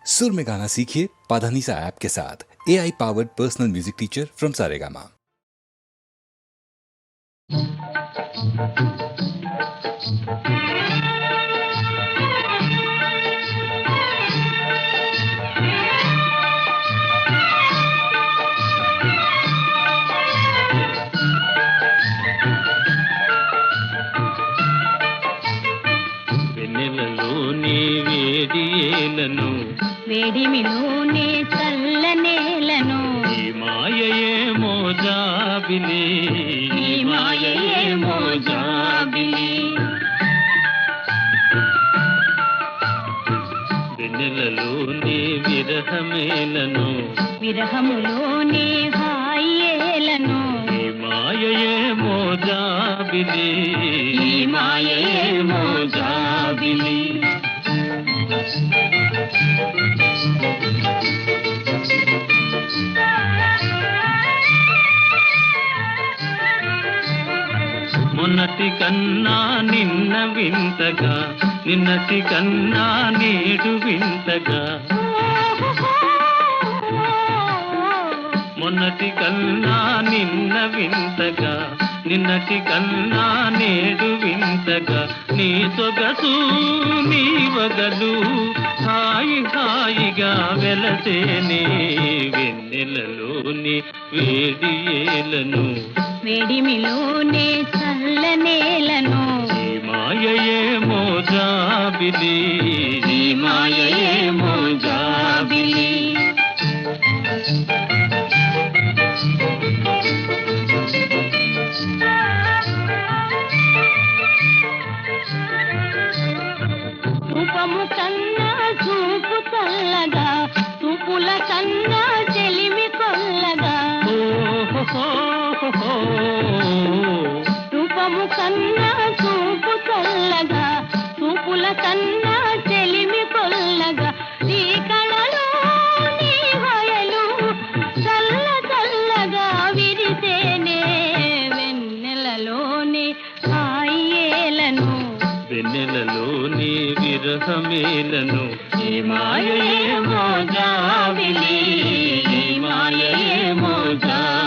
सुर में गाना सीखिए पाधानीसा ऐप के साथ। AI powered personal music teacher from Saregama. వెన్నెలలోని వేడియేలను వేడిమిలోనే చల్లనేలను ఈ మాయయేమో జాబిలి ఈ మాయయేమో జాబిలి వెన్నెలలోని విరహమేలను విరహములోనే హాయేలను ఈ మాయయేమో జాబిలి ఈ మాయయేమో జాబిలి మొన్నటి కన్నా నిన్న వింతగా నిన్నటి కన్నా నేడు వింతగా మొన్నటి కన్నా నిన్న వింతగా నిన్నటి కన్నా నేడు వింతగా నీ సొగసు నీ వగలు హాయి హాయిగా వెలసేనే వెన్నెలలోని వేడియేలను వేడిమిలోనే చల్లనేలను ఈ మాయయేమో జాబిలి ఈ మాయయేమో జాబిలి రూపము కన్నా చూపు చల్లగా చూపుల కన్నా చెలిమి కొల్లగా రూపము కన్నా చూపు చల్లగా చూపుల కన్నా చెలిమి కొల్లగా నీ కళలో నీ హయలు చల్ల చల్లగా విరిసేనే వెన్నెలలోని హాయేలను వెన్నెలలోని విరహమేలను ఈ మాయయేమో జాబిలి ఈ మాయయేమో జాబిలి